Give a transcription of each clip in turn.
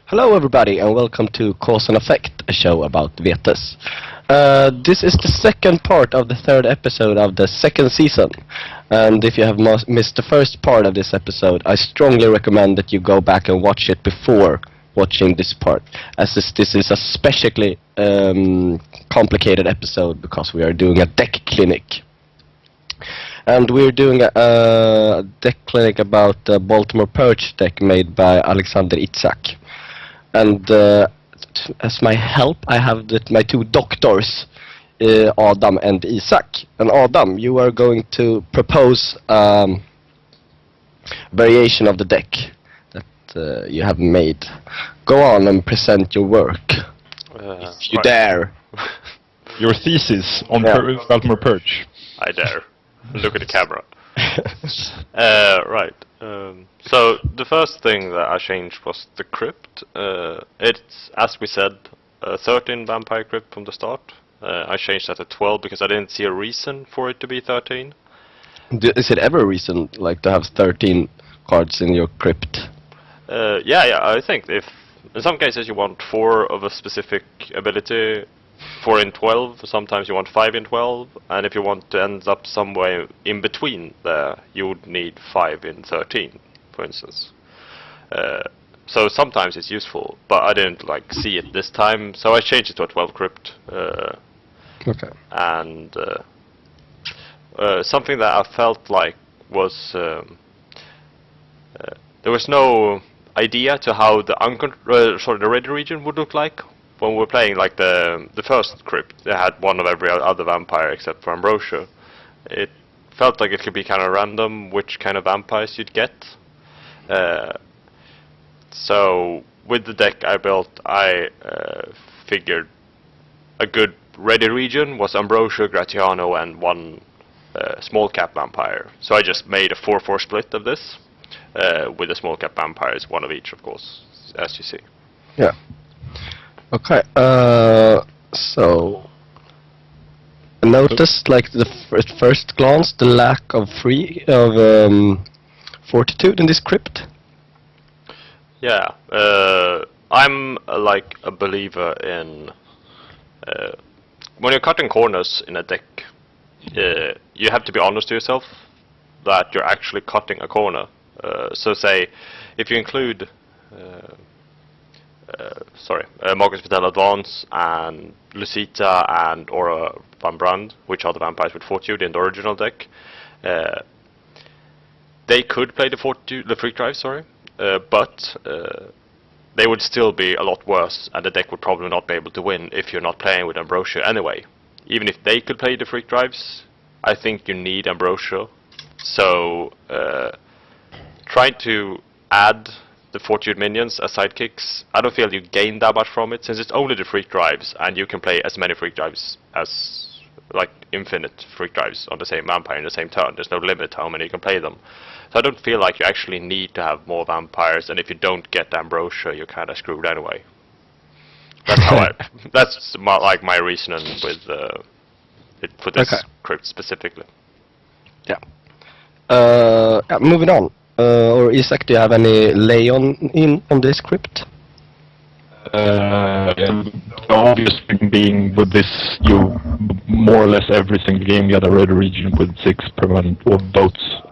Hello everybody and welcome to Cause and Effect, a show about Vetes. This is the second part of the third episode of the second season. And if you have missed the first part of this episode, I strongly recommend that you go back and watch it before watching this part, as this is a specially complicated episode because we are doing a deck clinic. And we're doing a deck clinic about the Baltimore Purge deck made by Alexander Itzhak. And as my help, I have my two doctors, Adam and Isaac. And Adam, you are going to propose a variation of the deck that you have made. Go on and present your work, if you dare. Your thesis on Baltimore Purge. I dare. Look at the camera. Right. So the first thing that I changed was the crypt. It's, as we said, 13 vampire crypt from the start. I changed that to 12 because I didn't see a reason for it to be 13. Is it ever a reason, like, to have 13 cards in your crypt? Yeah, I think if in some cases you want 4 of a specific ability, 4 in 12, sometimes you want 5 in 12, and if you want to end up somewhere in between there, you would need 5 in 13, for instance. So sometimes it's useful, but I didn't see it this time, so I changed it to a 12 crypt. Okay. And something that I felt like was there was no idea to how the ready region would look like. When we were playing the first crypt, they had one of every other vampire except for Ambrosio. It felt like it could be kind of random which kind of vampires you'd get. So with the deck I built, I figured a good ready region was Ambrosio, Gratiano, and one small cap vampire. So I just made a 4-4 split of this, with the small cap vampires, one of each, of course, as you see. Yeah. Okay, so I noticed, at first glance, the lack of fortitude in this crypt. Yeah, I'm a believer in when you're cutting corners in a deck, you have to be honest to yourself that you're actually cutting a corner. So say, if you include Marcus Vital Advance and Lucita and Aura Van Brand, which are the vampires with fortitude in the original deck. They could play the freak drive, but they would still be a lot worse, and the deck would probably not be able to win if you're not playing with Ambrosio anyway. Even if they could play the freak drives, I think you need Ambrosio. So trying to add the fortitude minions as sidekicks, I don't feel you gain that much from it, since it's only the freak drives, and you can play as many freak drives as, infinite freak drives on the same vampire in the same turn. There's no limit how many you can play them. So I don't feel like you actually need to have more vampires, and if you don't get Ambrosio, you're kind of screwed anyway. That's how that's my reasoning with for this crypt specifically. Yeah. Moving on. Or Isaac, do you have any lay on this crypt? The obvious thing being with this, you more or less every single game you had a red region with 6 permanent votes.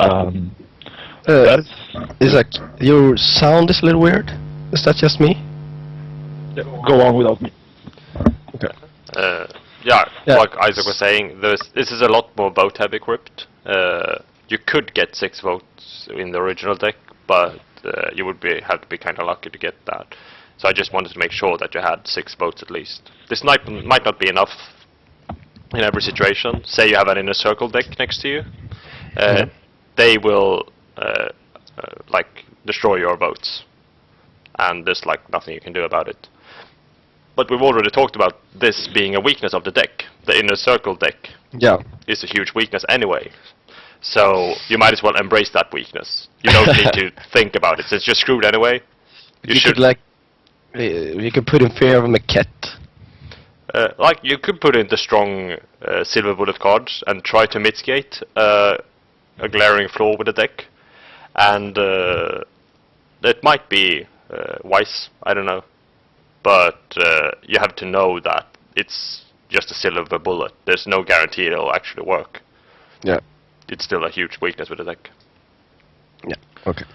Isaac, your sound is a little weird. Is that just me? Yeah, go on without me. Okay. Yeah, like Isaac was saying, this is a lot more vote-heavy crypt. You could get 6 votes in the original deck, but you would have to be kind of lucky to get that. So I just wanted to make sure that you had 6 votes at least. This might not be enough in every situation. Say you have an inner circle deck next to you, they will destroy your votes, and there's nothing you can do about it. But we've already talked about this being a weakness of the deck. The inner circle deck is a huge weakness anyway. So you might as well embrace that weakness. You don't need to think about it, since you're screwed anyway. You could put in fear of a maquette. You could put in the strong silver bullet cards and try to mitigate a glaring flaw with the deck, and it might be wise. I don't know, but you have to know that it's just a silver bullet. There's no guarantee it'll actually work. Yeah. It's still a huge weakness with the deck. Yeah. Okay.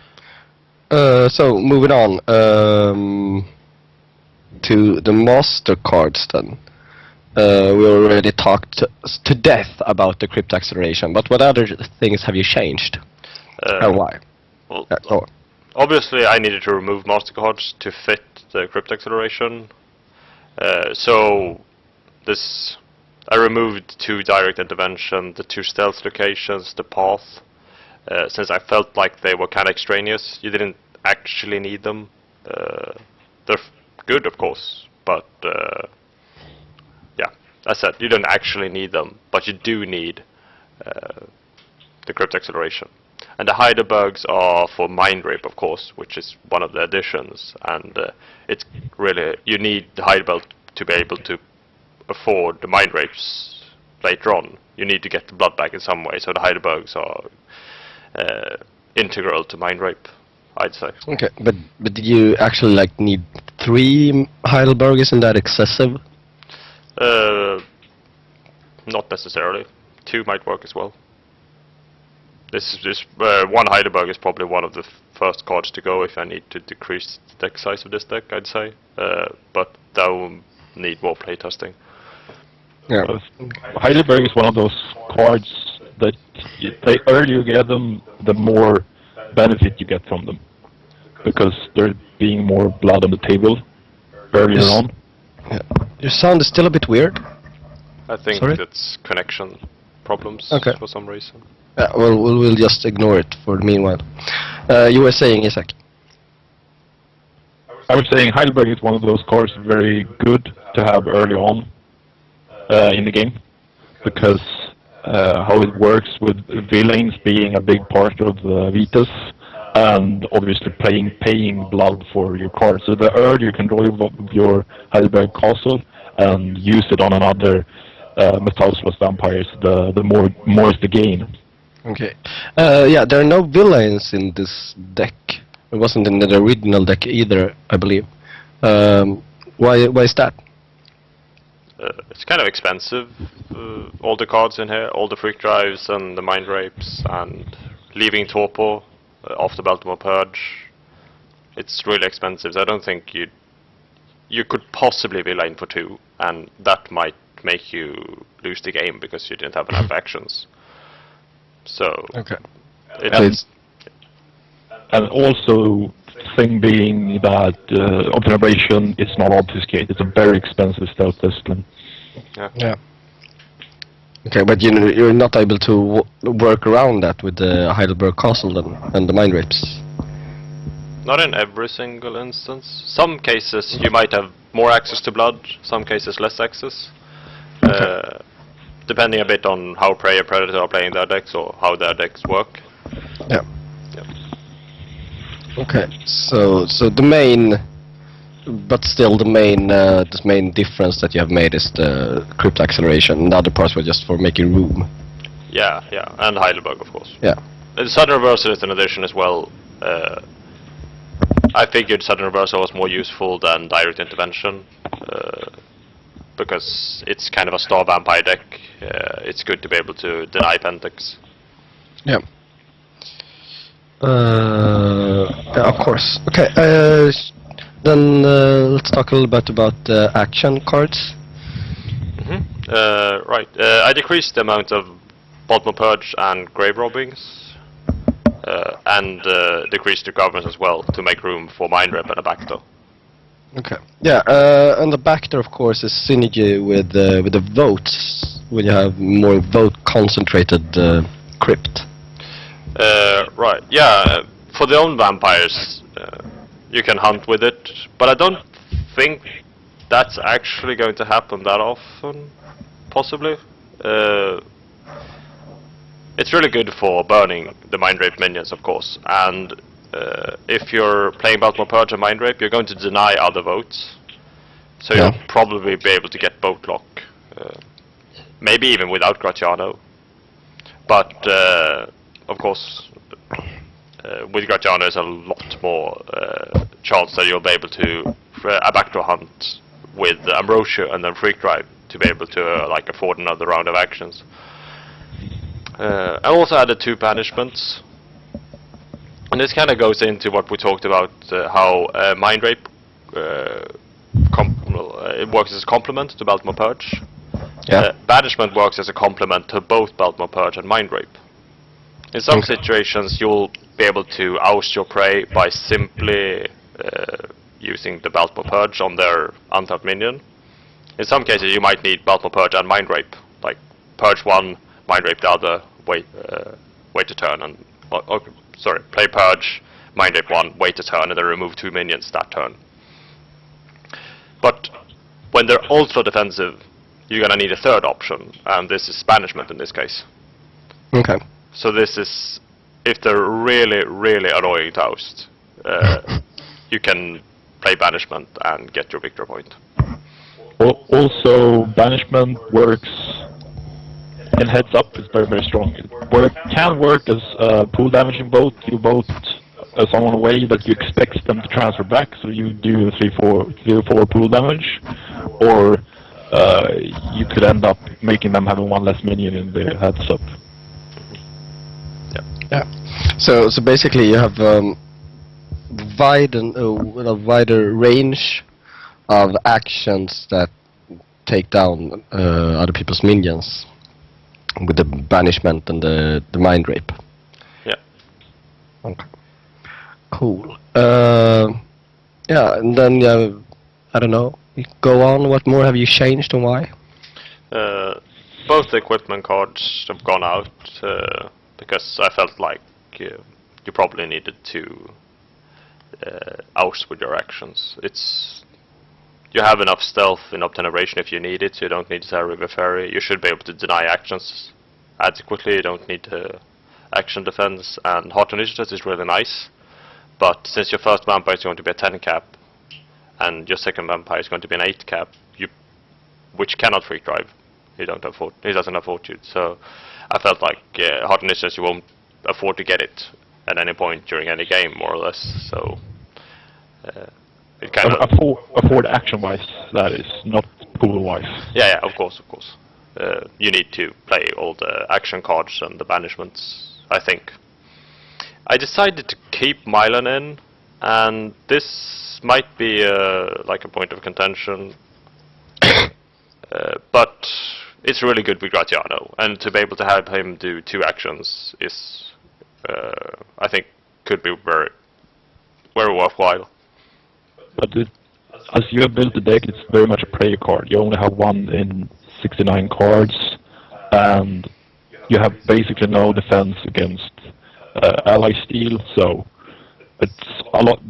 So moving on to the master cards then. We already talked to death about the crypt acceleration, but what other things have you changed and why? Well, Go on. obviously, I needed to remove master cards to fit the crypt acceleration. So this, I removed 2 direct intervention, the 2 stealth locations, the path, since I felt like they were kind of extraneous. You didn't actually need them. They're good, of course, but yeah, as I said, you don't actually need them, but you do need the crypt acceleration. And the Heidelbergs are for mind rape, of course, which is one of the additions, and it's really, you need the Heidelberg to be able to afford the mind rapes later on. You need to get the blood back in some way, so the Heidelbergs are integral to mind rape, I'd say. Okay, but do you actually like need 3 Heidelberg? Isn't that excessive? Not necessarily. 2 might work as well. This 1 Heidelberg is probably one of the first cards to go if I need to decrease the deck size of this deck, I'd say. But that will need more playtesting. Yeah. Heidelberg is one of those cards that the earlier you get them, the more benefit you get from them, because they're being more blood on the table earlier on. Yeah. Your sound is still a bit weird. I think Sorry? it's connection problems for some reason. Yeah, well, we'll just ignore it for the meanwhile. You were saying, Isak? I was saying Heidelberg is one of those cards very good to have early on in the game, because how it works with villains being a big part of the Vitas, and obviously paying blood for your card. So the earlier you can draw your Heidelberg Castle and use it on another Metallsless vampires, the more is the gain. Okay. Yeah, there are no villains in this deck. It wasn't in the original deck either, I believe. Why is that? It's kind of expensive. All the cards in here, all the freak drives and the mind rapes, and leaving Torpor off the Baltimore Purge. It's really expensive. So I don't think you could possibly be line for 2, and that might make you lose the game because you didn't have enough actions. So Okay. And also, thing being that observation is not obfuscate. It's a very expensive stealth discipline. Yeah. Okay, but you're not able to work around that with the Heidelberg Castle then, and the mind rapes. Not in every single instance. Some cases you might have more access to blood, some cases less access. Depending a bit on how Prey and Predator are playing their decks or how their decks work. Yeah. Okay, so the main, but still the main difference that you have made is the crypt acceleration, and the other parts were just for making room. Yeah, and Heidelberg, of course. Yeah. The Sudden Reversal is an addition as well. I figured Sudden Reversal was more useful than Direct Intervention, because it's kind of a star vampire deck. It's good to be able to deny Pentax. Yeah. Yeah, of course. Okay, then let's talk a little bit about the action cards. Right. I decreased the amount of Baltimore Purge and Grave Robbings, and decreased the governance as well to make room for Mind Rep and a Backdoor. Okay. Yeah, and the backdoor, of course, is synergy with the votes, when you have more vote-concentrated crypt. Right, yeah, for the own vampires, you can hunt with it, but I don't think that's actually going to happen that often, possibly. It's really good for burning the Mind Rape minions, of course, and if you're playing Baltimore Purge and Mind Rape, you're going to deny other votes, so you'll probably be able to get Vote Lock, maybe even without Gratiano, but of course, with Gratiano, there's a lot more chance that you'll be able to a backdoor hunt with Ambrosio and then Freak Drive to be able to like afford another round of actions. I also added 2 banishments, and this kind of goes into what we talked about, how Mind Rape it works as a complement to Baltimore Purge. Yeah. Banishment works as a complement to both Baltimore Purge and Mind Rape. In some situations, you'll be able to oust your prey by simply using the Baltimore Purge on their untapped minion. In some cases, you might need Baltimore Purge and Mind Rape, like Purge 1, Mind Rape the other, wait a turn, and play Purge, Mind Rape 1, wait a turn, and then remove 2 minions that turn. But when they're ultra defensive, you're gonna need a third option, and this is banishment in this case. Okay. So this is, if they're really, really annoying to oust, you can play banishment and get your victory point. Also, banishment works in heads up. It's very, very strong. Where it can work as pool damaging both, you both someone away that you expect them to transfer back, so you do 3-4 pool damage, or you could end up making them having 1 less minion in the heads up. Yeah. So basically, you have a wider range of actions that take down other people's minions with the banishment and the Mind Rape. Yeah. Okay. Cool. Yeah, and then I don't know. Go on. What more have you changed and why? Both the equipment cards have gone out because I felt like you probably needed to oust with your actions. You have enough stealth in Obtenebration if you need it. You don't need to have River Ferry. You should be able to deny actions adequately. You don't need action defense, and Hot Initiative is really nice. But since your first vampire is going to be a 10 cap, and your second vampire is going to be an 8 cap, which cannot Freak Drive. He doesn't have Fortitude. So I felt like Hot Initiative, you won't afford to get it at any point during any game, more or less. So it kind of afford action-wise, that is, not pool-wise. Yeah, of course. You need to play all the action cards and the banishments, I think. I decided to keep Milan in, and this might be like a point of contention, but it's really good with Gratiano, and to be able to have him do 2 actions is, I think, could be very, very worthwhile. But as you have built the deck, it's very much a prayer card. You only have 1 in 69 cards, and you have basically no defense against ally steal, so it's a lot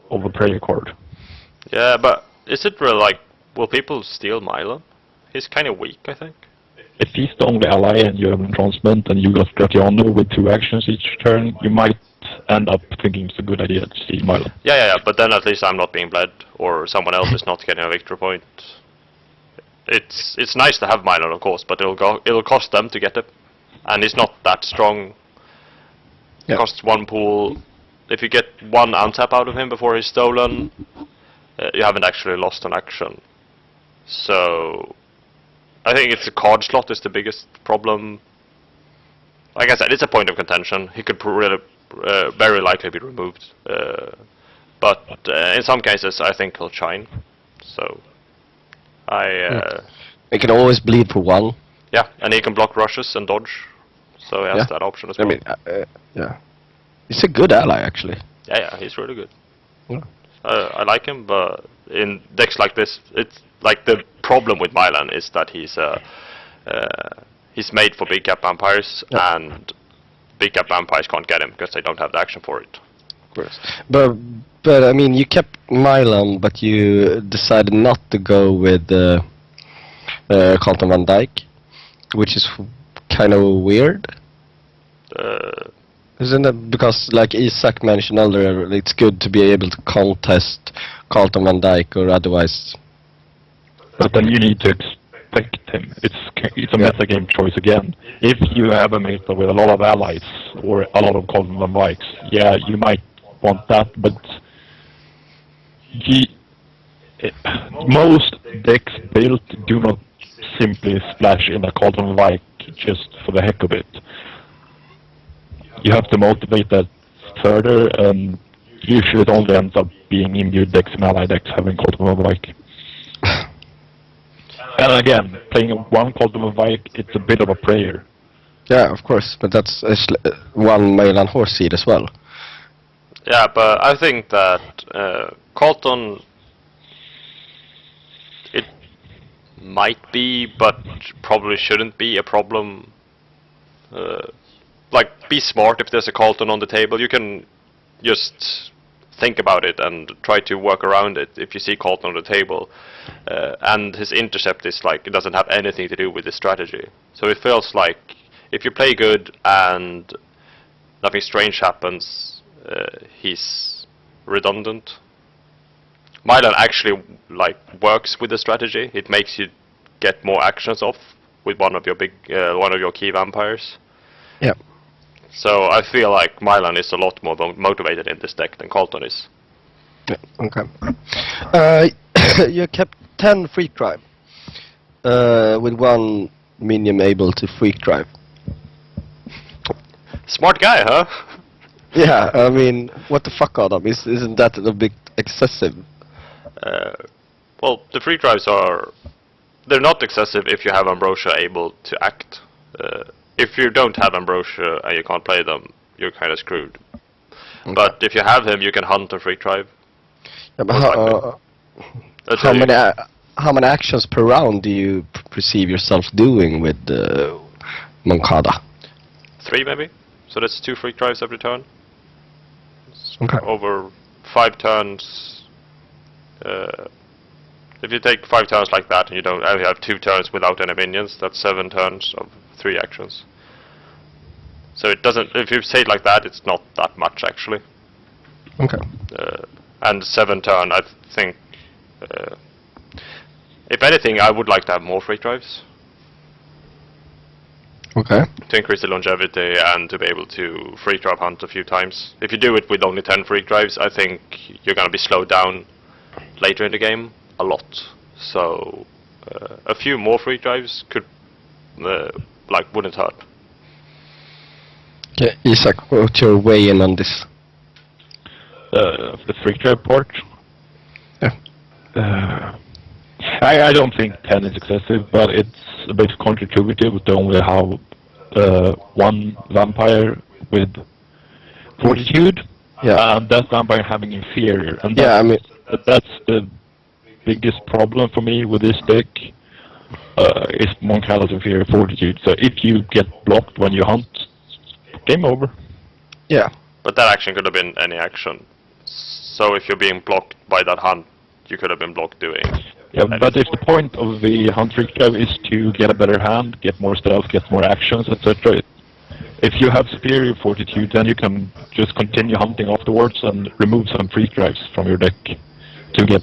of a prayer card. Yeah, but is it really like, will people steal Milan? He's kind of weak, I think. If he's the only ally and you have entrancement and you got Gratiano with 2 actions each turn, you might end up thinking it's a good idea to steal Milan. Yeah, but then at least I'm not being bled, or someone else is not getting a victory point. It's nice to have Milan, of course, but it'll cost them to get it, and it's not that strong. It costs 1 pool. If you get 1 untap out of him before he's stolen, you haven't actually lost an action. So I think it's a card slot is the biggest problem. Like I said, it's a point of contention. He could really, very likely be removed. But in some cases, I think he'll shine. So It can always bleed for 1. Yeah, and he can block rushes and dodge. So he has that option as well. I mean, yeah. He's a good ally, actually. Yeah, he's really good. Yeah. I like him, but in decks like this, it's like the problem with Milan is that he's made for big cap vampires, and big cap vampires can't get him because they don't have the action for it. Of course. But I mean, you kept Milan, but you decided not to go with Carlton Van Dyke, which is kind of weird. Isn't it? Because, like Isak mentioned earlier, it's good to be able to contest Carlton Van Dyke, or otherwise. But then you need to affect him. It's a metagame choice again. If you have a meta with a lot of allies or a lot of Colton and Vikes, yeah, you might want that, but most decks built do not simply splash in a Colton Vike just for the heck of it. You have to motivate that further, and usually it only ends up being immune decks and ally decks having Colton Vike. And again, playing one Colton Vike, it's a bit of a prayer. Yeah, of course, but that's one Mailan horse seed as well. Yeah, but I think that Colton, it might be, but probably shouldn't be a problem. Like, be smart if there's a Colton on the table. You can just think about it and try to work around it if you see Colton on the table. And his intercept is like, it doesn't have anything to do with the strategy. So it feels like if you play good and nothing strange happens, he's redundant. Milan actually like works with the strategy. It makes you get more actions off with one of your key vampires. Yeah. So I feel like Milan is a lot more motivated in this deck than Colton is. Yeah, okay. You kept 10 freak drive with one minion able to freak drive. Smart guy, huh? Yeah, I mean, what the fuck, Adam? Isn't that a bit excessive? Well, the freak drives they're not excessive if you have Ambrosio able to act. If you don't have Ambrosio and you can't play them, you're kind of screwed. Okay. But if you have him, you can hunt and freak drive. Yeah, but how many actions per round do you perceive yourself doing with Moncada? 3 maybe. So that's 2 freak drives every turn. Okay. Over 5 turns. If you take 5 turns like that and you don't have 2 turns without any minions, that's 7 turns of 3 actions. So it doesn't. If you say it like that, it's not that much actually. Okay. And 7 turn, I think. If anything, I would like to have more freak drives. Okay. To increase the longevity and to be able to freak drive hunt a few times. If you do it with only 10 freak drives, I think you're going to be slowed down later in the game a lot. So a few more freak drives could wouldn't hurt. Okay, Isaac, what's your weigh in on this? The freak drive part? Yeah. I don't think 10 is excessive, but it's a bit counterintuitive to only have one vampire with fortitude, and that vampire having inferior. And that's the biggest problem for me with this deck, is Moncada's inferior fortitude. So if you get blocked when you hunt, game over. Yeah. But that action could have been any action. So if you're being blocked by that hunt, you could have been blocked doing... Yeah, but if the point of the hunt freak drive is to get a better hand, get more stealth, get more actions, etc., if you have superior fortitude, then you can just continue hunting afterwards and remove some freak drives from your deck to get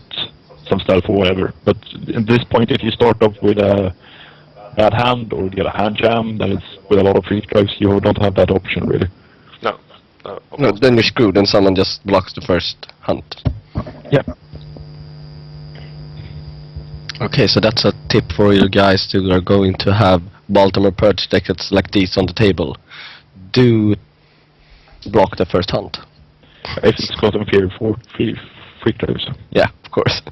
some stealth or whatever. But at this point, if you start off with a bad hand or get a hand jam that is with a lot of freak drives, you don't have that option really. No, then you're screwed and someone just blocks the first hunt. Yeah. Okay, so that's a tip for you guys who are going to have Baltimore Purge decks like these on the table. Do block the first hunt. If it's got inferior freak drives. Yeah, of course.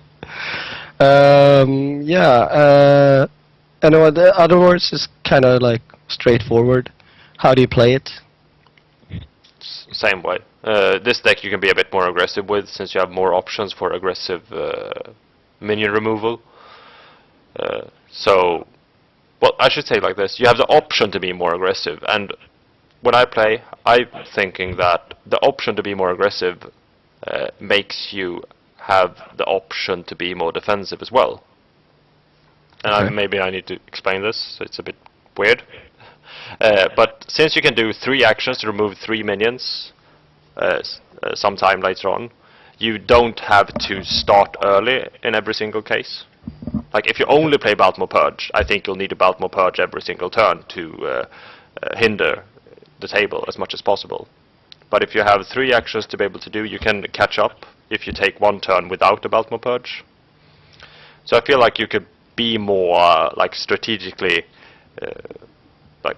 Anyway, the other words is kind of like straightforward. How do you play it? Same way. This deck you can be a bit more aggressive with, since you have more options for aggressive minion removal. Well, I should say it like this. You have the option to be more aggressive, and when I play, I'm thinking that the option to be more aggressive makes you have the option to be more defensive as well. And maybe I need to explain this, so it's a bit weird. But since you can do 3 actions to remove 3 minions sometime later on, you don't have to start early in every single case. Like, if you only play Baltimore Purge, I think you'll need a Baltimore Purge every single turn to hinder the table as much as possible. But if you have 3 actions to be able to do, you can catch up if you take 1 turn without a Baltimore Purge. So I feel like you could be more strategically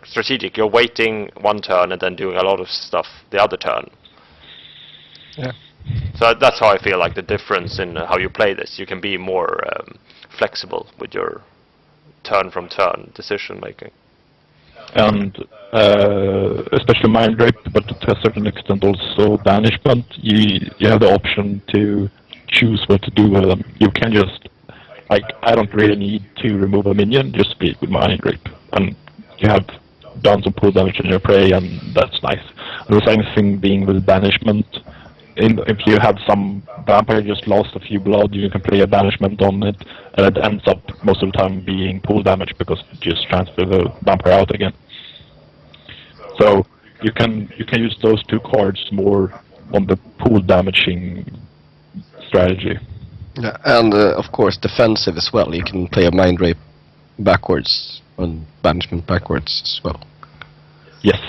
strategic. You're waiting 1 turn and then doing a lot of stuff the other turn. Yeah. So that's how I feel like the difference in how you play this. You can be more flexible with your turn-from-turn decision-making. And especially Mind Rape, but to a certain extent also Banishment, you have the option to choose what to do with them. You can just, I don't really need to remove a minion, just beat with Mind Rape. And you have done some pull damage on your prey, and that's nice. And the same thing being with Banishment. If you have some vampire just lost a few blood, you can play a Banishment on it, and it ends up most of the time being pull damage because you just transfer the vampire out again. So you can use those 2 cards more on the pull damaging strategy. Yeah, and of course defensive as well. You can play a Mind Rape backwards and Banishment backwards as well. Yes.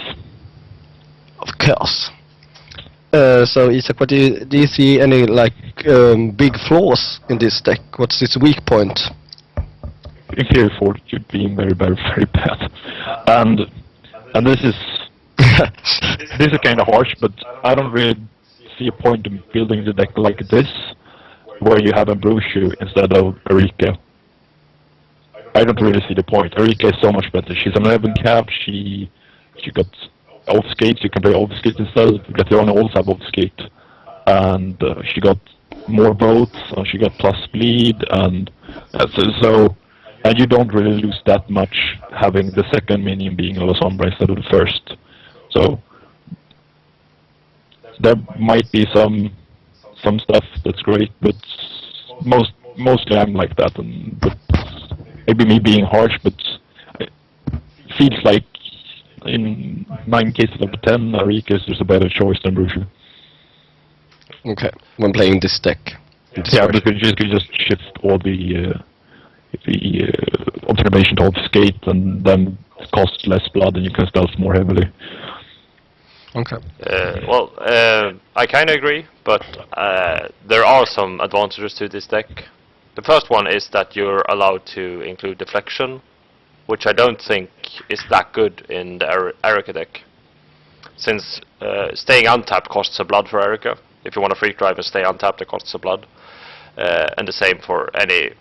Of course. So Isak, what do you see any big flaws in this deck? What's its weak point? Inferior Fortitude being very, very, very bad. And this is this is kind of harsh, but I don't really see a point in building the deck like this, where you have Ambrosio instead of Erika. I don't really see the point. Erika is so much better. She's an 11 cap. She got Obfuscate. You can play Obfuscate instead. Gatiana also have Obfuscate, and she got more votes. And she got plus bleed, and and you don't really lose that much having the second minion being a Sombra instead of the first. So there might be some stuff that's great, but mostly I'm like that, but maybe me being harsh, but it feels like in 9 cases out of 10, Erika is just a better choice than Brushu. Okay, when playing this deck. Yeah, because you can just shift all the observation to Obfuscate, and then it costs less blood and you can stealth more heavily. Okay. I kind of agree, but there are some advantages to this deck. The first one is that you're allowed to include deflection, which I don't think is that good in the Erika deck. Since staying untapped costs a blood for Erika. If you want to free drive and stay untapped, it costs a blood. And the same for any,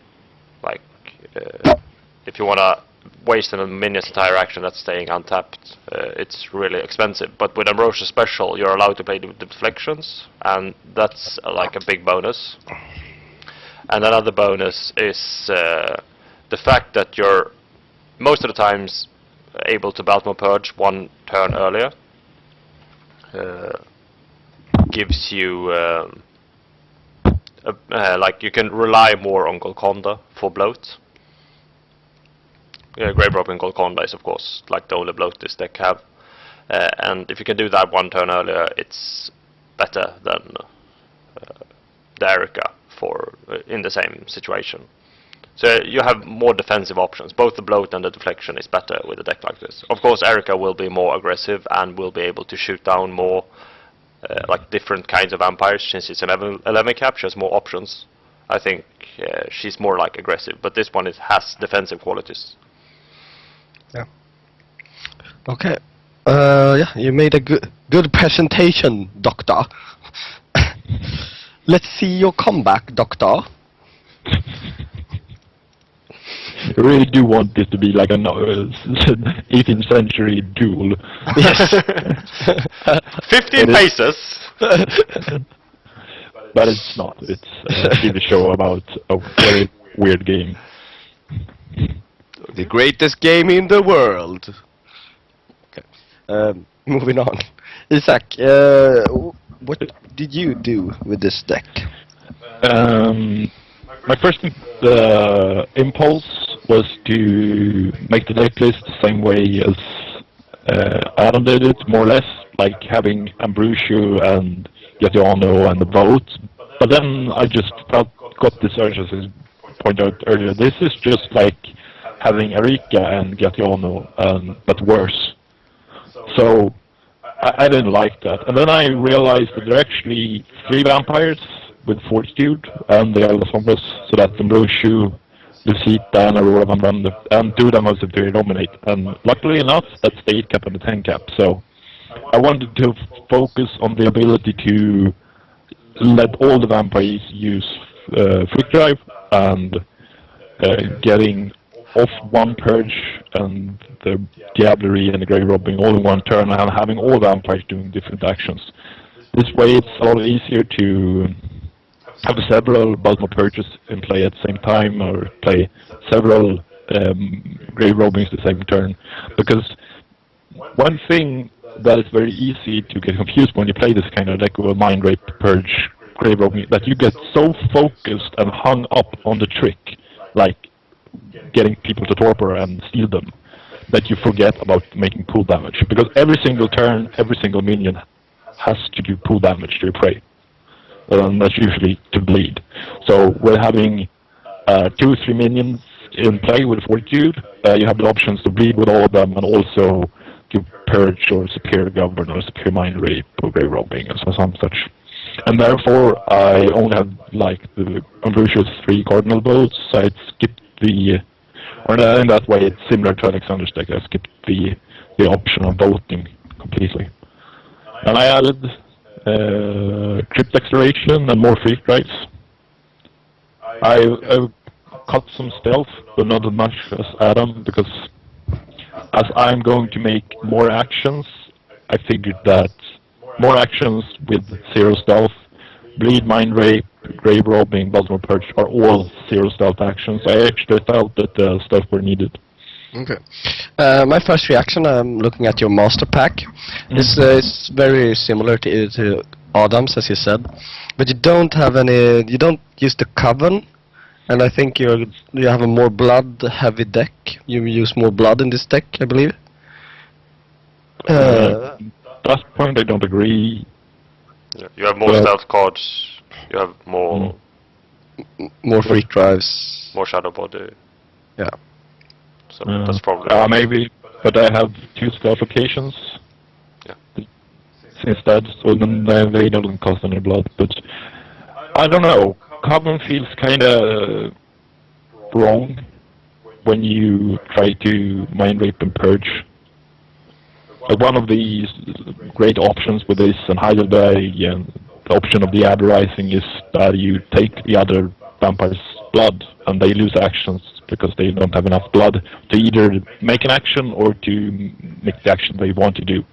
if you want to waste a minion's entire action that's staying untapped, it's really expensive. But with Ambrosio Special, you're allowed to play the deflections, and that's a big bonus. And another bonus is the fact that you're most of the times able to Baltimore Purge 1 turn earlier. Gives you you can rely more on Golconda for bloat. Grave Robber and Golconda is of course the only bloat this deck have, and if you can do that 1 turn earlier, it's better than the Erika in the same situation. So you have more defensive options. Both the bloat and the deflection is better with a deck like this. Of course, Erika will be more aggressive and will be able to shoot down more different kinds of vampires. Since it's an 11 cap, she has more options. I think she's more aggressive, but this one has defensive qualities. Yeah. Okay. Yeah, you made a good presentation, Doctor. Let's see your comeback, Doctor. I really do want this to be like an 18th century duel. Yes. 15 paces! But it's not. It's a TV show about a very weird game. The greatest game in the world. Okay. Moving on. Isak, what did you do with this deck? My first impulse was to make the deck list the same way as Adam did it, more or less, like having Ambrosio and Gatiano and the vote. But then I just got this urge, pointed out earlier, this is just like having Erika and Gatiano, but worse. So I didn't like that. And then I realized that there are actually 3 vampires with Fortitude and the Isle of Sombras, so that Ambrosio, Lucita, and Aurora Van Rande, and 2 of them have to dominate. And luckily enough, that's the 8 cap and the 10 cap. So I wanted to focus on the ability to let all the vampires use Freak Drive and getting off 1 Purge and the Diablerie and the Grave Robbing all in 1 turn, and having all vampires doing different actions. This way it's a lot easier to have several Baltimore Purges in play at the same time, or play several Grave Robbings the same turn. Because one thing that is very easy to get confused when you play this kind of deck with Mind Rape, Purge, Grave Robbing, that you get so focused and hung up on the trick, like getting people to torpor and steal them, that you forget about making pool damage. Because every single turn, every single minion has to do pool damage to your prey. And that's usually to bleed. So we're having 2-3 minions in play with Fortitude. You have the options to bleed with all of them and also do Purge or Superior Govern or Superior Mind Rape or Grave Robbing or some such. And therefore I only have like the Ambrosio's 3 cardinal votes. So I skipped the, or in that way it's similar to Alexander's deck. I skipped the option of voting completely. And I added Crypt Exploration and more Freak Drives. I cut some stealth, but not as much as Adam, because as I'm going to make more actions, I figured that more actions with 0 stealth, Bleed, Mind Rape, Grave Robbing, Baltimore Purge are all 0 stealth actions. I actually felt that stealth were needed. Okay. My first reaction, I'm looking at your master pack. It's very similar to Adam's, as you said, but you don't have any. You don't use the Coven, and I think you have a more blood-heavy deck. You use more blood in this deck, I believe. That point I don't agree. Yeah, you have more stealth cards. You have more Freak Drives. More Shadow Body. Yeah. So that's probably maybe, but I have 2 stealth locations. Yeah. Instead, so then they don't cost any blood. But I don't know. Coven feels kind of wrong when you try to Mind Rape and Purge. One of the great options with this and Heidelberg and the option of the Aberrizing is that you take the other vampire's blood and they lose actions because they don't have enough blood to either make an action or to make the action they want to do.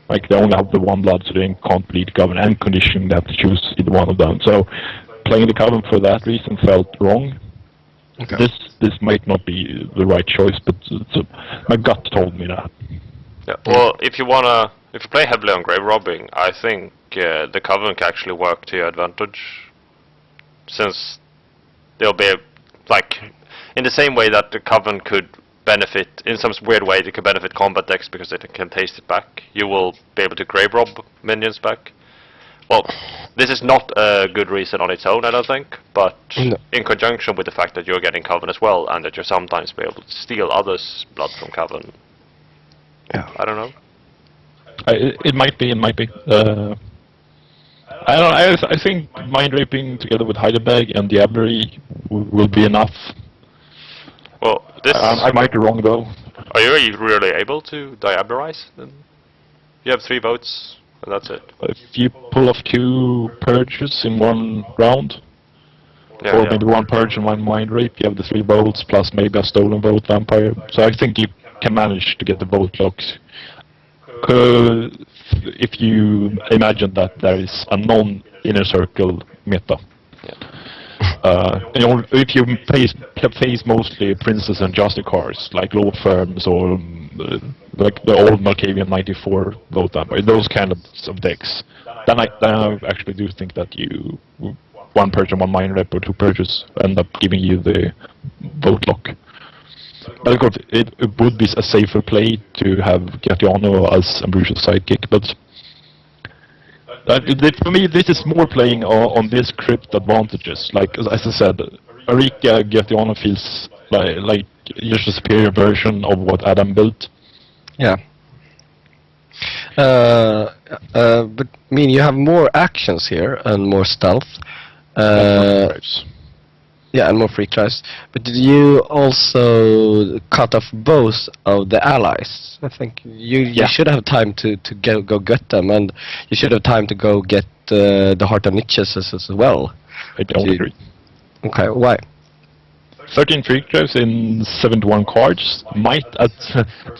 Like they only have the 1 blood, so they can't bleed Coven and condition that to choose either one of them. So playing the Coven for that reason felt wrong. Okay. This might not be the right choice, but my gut told me that. Yeah. Well, if you play heavily on Grave Robbing, I think the Coven can actually work to your advantage, since they'll be like in the same way that the Coven could benefit in some weird way. They could benefit combat decks because they can taste it back. You will be able to Grave Rob minions back. Well, this is not a good reason on its own, I don't think, but in conjunction with the fact that you're getting Coven as well, and that you're sometimes be able to steal others' blood from Coven. Yeah. I don't know. It might be. I don't know. I think Mind Raping together with Heidelberg and Diablerie will be enough. Well, this. I might be wrong though. Are you really able to Diablerize? Then you have 3 votes, and that's it. If you pull off 2 Purges in 1 round, or maybe 1 Purge and 1 Mind Rape, you have the 3 votes plus maybe a stolen vote vampire. So I think you can manage to get the vote blocks. If you imagine that there is a non-inner circle meta. If you face mostly Princess and Justice cards, like Law Firms or like the old Malkavian 94 vote vampire, those kind of decks, then I actually do think that you 1 Purge and 1 Mind Rep or 2 Purges end up giving you the vote lock. But of course, it would be a safer play to have Gatiano as Ambrosio's sidekick, but for me, this is more playing on this crypt advantages. Like, as I said, Arika Gatiano feels like just a superior version of what Adam built. Yeah. But I mean, you have more actions here and more stealth. Yeah, and more free drives. But did you also cut off both of the allies? I think you should have time to go get them, and you should have time to go get the Heart of Niches as well. I don't agree. Okay, why? 13 free drives in 71 cards might at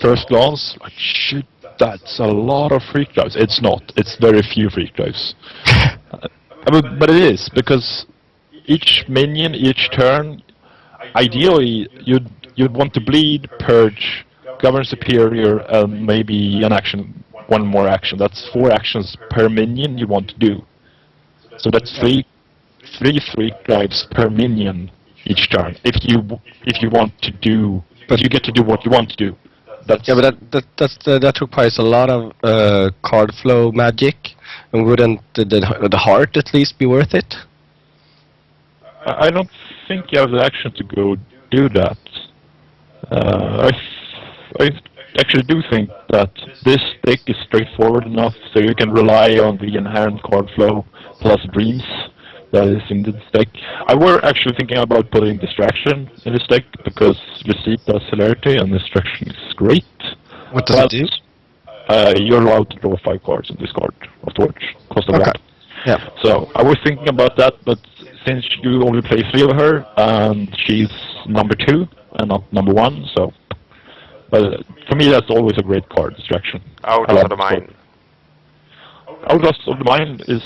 first glance like shit, that's a lot of free drives. It's not. It's very few free drives. But it is, because each minion, each turn, ideally you'd want to bleed, purge, govern superior, and maybe one more action. That's 4 actions per minion you want to do. So that's three free drives per minion each turn. If you want to do, but you get to do what you want to do. That's That requires a lot of card flow magic, and wouldn't the heart at least be worth it? I don't think you have the action to go do that. I actually do think that this deck is straightforward enough so you can rely on the inherent card flow plus dreams that is in this deck. I were actually thinking about putting distraction in this deck because Receipt does celerity and distraction is great. What does it do? You're allowed to draw 5 cards in this card afterwards. Cost of 1. Yeah. So I was thinking about that, but since you only play 3 of her and she's number 2 and not number 1, so. But for me, that's always a great card, distraction. Hourglass of the Mind. Hourglass of the Mind is,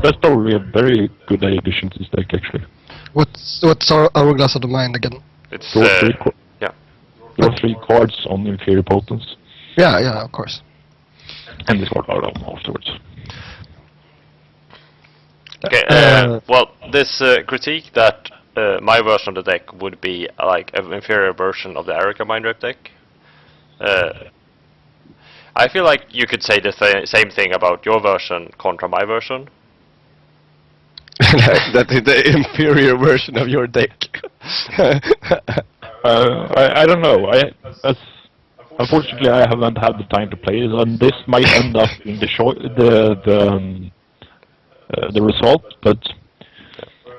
that's probably a very good addition to this deck, actually. What's Hourglass of the Mind again? It's draw 3 cards on inferior potence. Yeah, of course. And discard out of them afterwards. Okay, well, this critique that my version of the deck would be like an inferior version of the Erica Mindrep deck. I feel like you could say the same thing about your version contra my version. That is the inferior version of your deck. I don't know. Unfortunately, I haven't had the time to play it, and this might end up in the result. But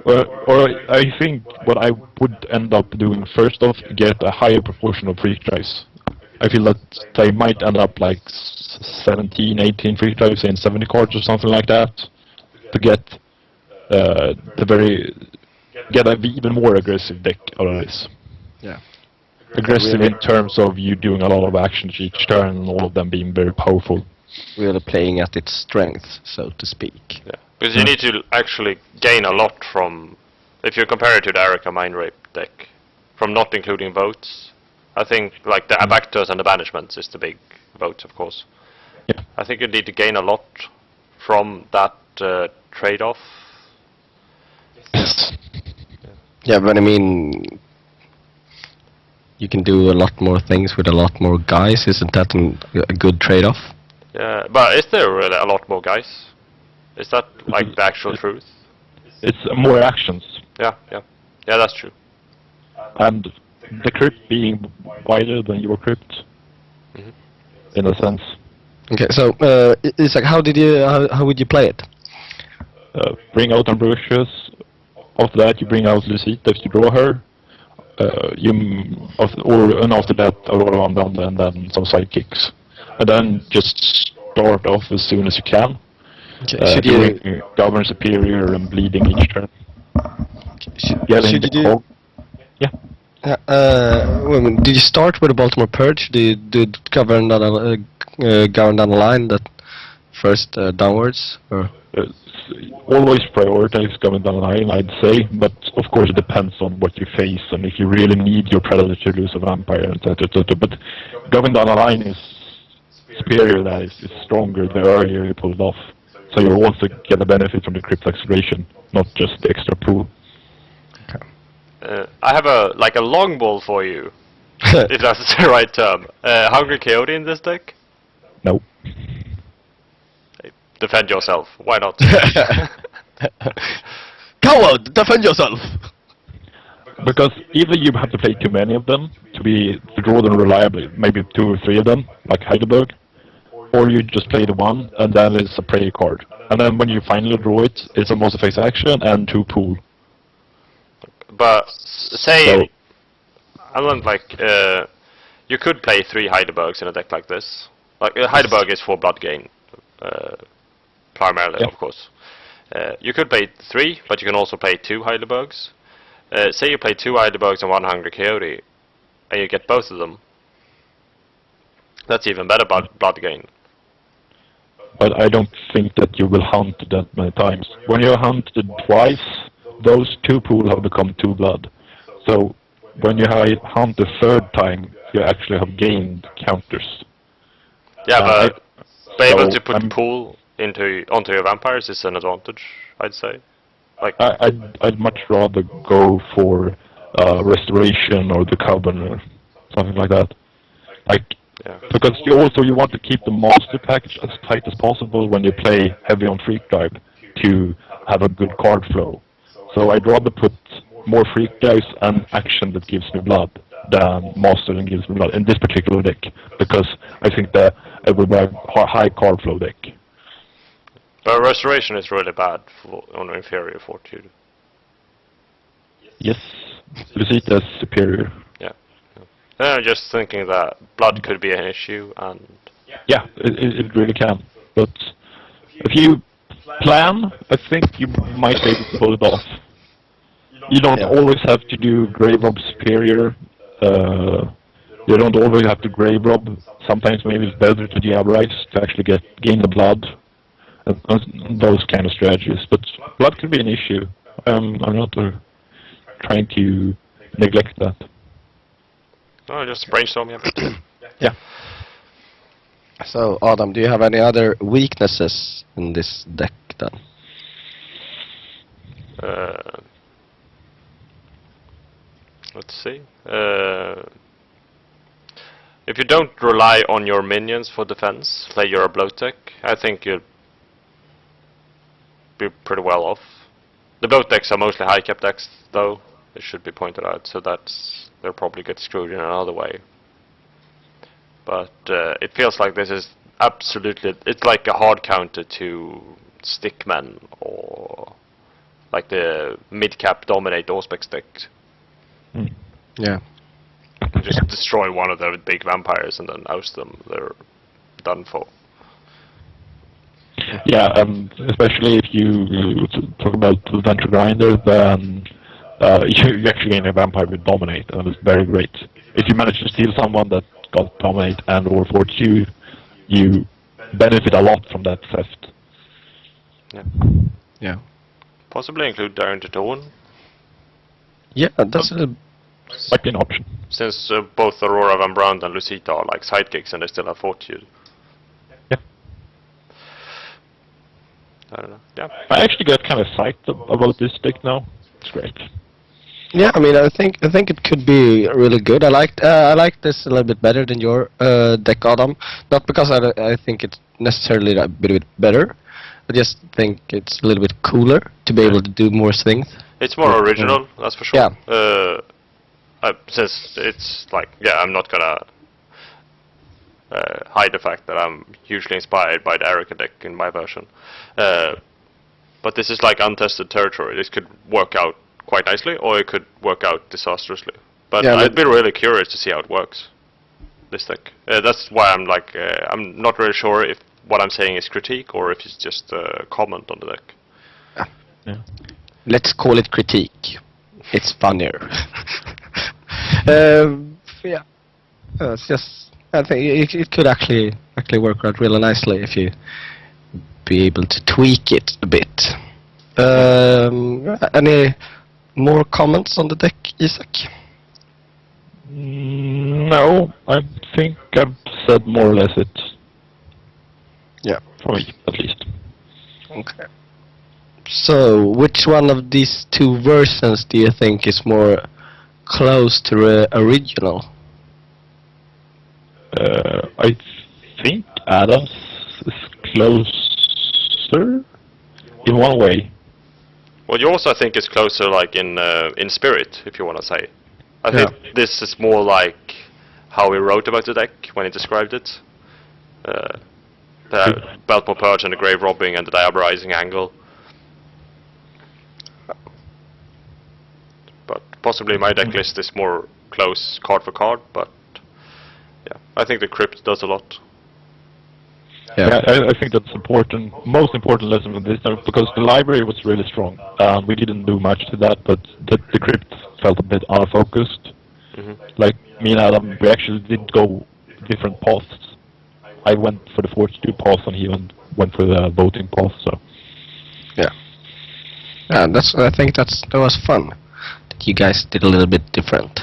or I think what I would end up doing first off, get a higher proportion of free drives. I feel that I might end up like 17, 18 free drives in 70 cards or something like that to get get an even more aggressive deck out of this. Yeah. Aggressive in terms of you doing a lot of actions each turn and all of them being very powerful. Really playing at its strength, so to speak. Yeah, because you need to actually gain a lot from, if you compare it to the Erica Mindrape deck, from not including votes. I think like the Abactors and the Banishments is the big votes, of course. Yeah. I think you need to gain a lot from that trade-off. Yes. Yeah, but I mean, you can do a lot more things with a lot more guys. Isn't that a good trade-off? Yeah, but is there really a lot more guys? Is that like the actual truth? It's more actions. Yeah, that's true. And the crypt being wider than your crypt, in a sense. Okay, so it's like, how would you play it? Bring out Ambrosius. After that, you bring out Lucita if you draw her. And after that, Aurora Andanda and then some sidekicks. And then just start off as soon as you can. Okay, should you govern superior and bleeding each turn? Should you do? Yeah. Did you start with the Baltimore Purge? Did you govern down the line that first downwards? Or? Always prioritize govern down the line, I'd say, but of course it depends on what you face and if you really need your predator to lose a vampire, etc. But govern down the line is superior, that is stronger the earlier you pull it off. So you also get a benefit from the crypt acceleration, not just the extra pool. I have a long ball for you, if that's the right term. Hungry Coyote in this deck? No. Hey, defend yourself. Why not? coward! Defend yourself! Because either you have to play too many of them to draw them reliably, maybe 2 or 3 of them, like Heidelberg, or you just play the one, and then it's a prayer card. And then when you finally draw it, it's a most effects action and 2 pool. But say, So, I don't like, you could play 3 Heidelbergs in a deck like this. Like, Heidelberg is for blood gain, primarily, Yeah. of course. You could play 3, but you can also play 2 Heidelbergs. Say you play 2 Heidelbergs and 1 Hungry Coyote, and you get both of them. That's even better blood gain. but I don't think that you will hunt that many times. When you hunted twice, those 2 pool have become 2 blood. So when you hunt the 3rd time, you actually have gained counters. Yeah, but be able so to put I'm- pool onto your vampires is an advantage, I'd say. Like, I'd much rather go for restoration or the Coven or something like that. Like, yeah. because you want to keep the monster package as tight as possible when you play heavy on freak drive to have a good card flow. So I'd rather put more freak dives and action that gives me blood than monster that gives me blood in this particular deck, because I think that it will be a high card flow deck. But restoration is really bad on inferior fortitude. Yes, Lucita is superior. Yeah. I'm just thinking that blood could be an issue, and Yeah, it really can. But if you plan, I think you might be able to pull it off. You don't always have to do Grave Rob Superior. You don't always have to Grave Rob. Sometimes maybe it's better to Diabolize to actually gain the blood. And those kind of strategies. But blood can be an issue. I'm not trying to neglect that. no, just brainstorming a bit. Yeah. So, Adam, do you have any other weaknesses in this deck then? Let's see. If you don't rely on your minions for defense, play your bloat deck, I think you'll be pretty well off. The bloat decks are mostly high cap decks, though, it should be pointed out, so they'll probably get screwed in another way. But it feels like this is absolutely, it's like a hard counter to Stickman or like the mid-cap dominate Auspex deck. Yeah. Just destroy one of the big vampires and then oust them. They're done for. Yeah, and especially if you talk about the Venture Grinder, then you actually gain a vampire with Dominate, and it's very great. If you manage to steal someone that got Dominate and or Fortitude, you benefit a lot from that theft. Yeah. Yeah. Possibly include Daring to Dawn, Yeah, that's a little... Might be an option. since both Aurora Van Brandt and Lucita are like sidekicks and they still have Fortitude. Yeah. I don't know. Yeah. I actually got kind of psyched about this deck now. It's great. Yeah, I mean, I think it could be really good. I like this a little bit better than your deck, Adam. Not because I think it's necessarily a bit better. I just think it's a little bit cooler to be able to do more things. It's more original, that's for sure. Yeah. Since it's like, yeah, I'm not gonna hide the fact that I'm hugely inspired by the Erica deck in my version. But this is like untested territory. This could work out quite nicely, or it could work out disastrously. But Yeah, I'd be really curious to see how it works, this deck. That's why I'm like, I'm not really sure if what I'm saying is critique, or if it's just a comment on the deck. Yeah. Let's call it critique. It's funnier. Yeah. It's just, I think it could actually work out really nicely if you be able to tweak it a bit. Any more comments on the deck, Isak? No, I think I've said more or less it. Yeah. For me, at least. Okay. So, which one of these two versions do you think is more close to the original? I think Adams is closer in one way. Well, yours I think is closer like in spirit, if you want to say. I Yeah. think this is more like how he wrote about the deck when he described it. The Baltimore Purge and the grave robbing and the diabolizing angle. But possibly my deck list is more close card for card, but yeah, I think the crypt does a lot. Yeah, I think that's important. Most important lesson from this, because the library was really strong. We didn't do much to that, but the crypt felt a bit out of focus. Like me and Adam, we actually did go different paths. I went for the fortitude path, and he went for the voting path. So Yeah, I think that was fun. That you guys did a little bit different.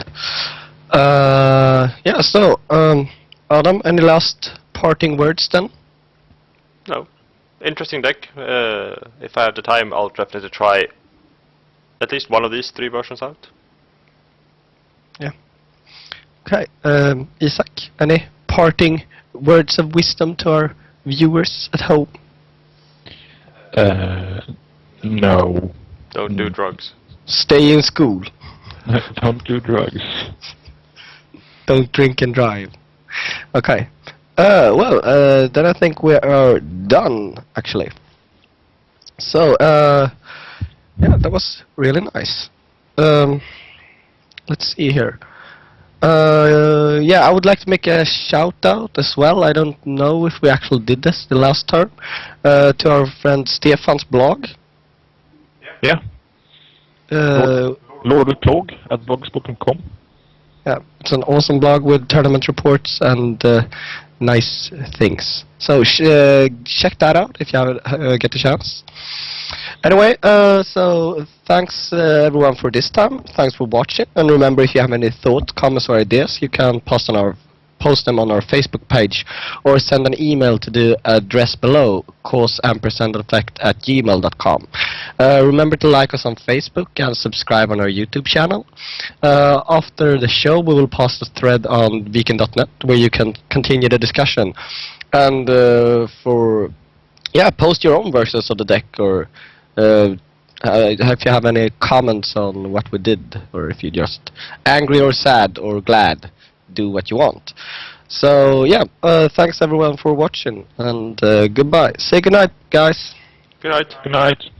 Yeah. So, Adam, any last parting words then? No, interesting deck. If I have the time, I'll definitely try at least one of these 3 versions out. Yeah. Okay. Isaac, any parting words of wisdom to our viewers at home? no, Don't do drugs. Stay in school. don't do drugs. Don't drink and drive. Okay. Well, then I think we are done, actually. So, yeah, that was really nice. Let's see here. Yeah, I would like to make a shout out as well. I don't know if we actually did this the last turn. To our friend Stefan's blog. Yeah. Lord at blogspot.com. Yeah, it's an awesome blog with tournament reports and nice things. So check that out if you get the chance. Anyway, so thanks everyone for this time. Thanks for watching. And remember, if you have any thoughts, comments, or ideas, you can post them on our Facebook page or send an email to the address below, causeampersandeffect@gmail.com. Remember to like us on Facebook and subscribe on our YouTube channel. After the show, we will post a thread on weekend.net where you can continue the discussion. And post your own versions of the deck, or if you have any comments on what we did, or if you're just angry or sad or glad, do what you want. So yeah, thanks everyone for watching, and goodbye. Say goodnight, guys. Good night. Good night.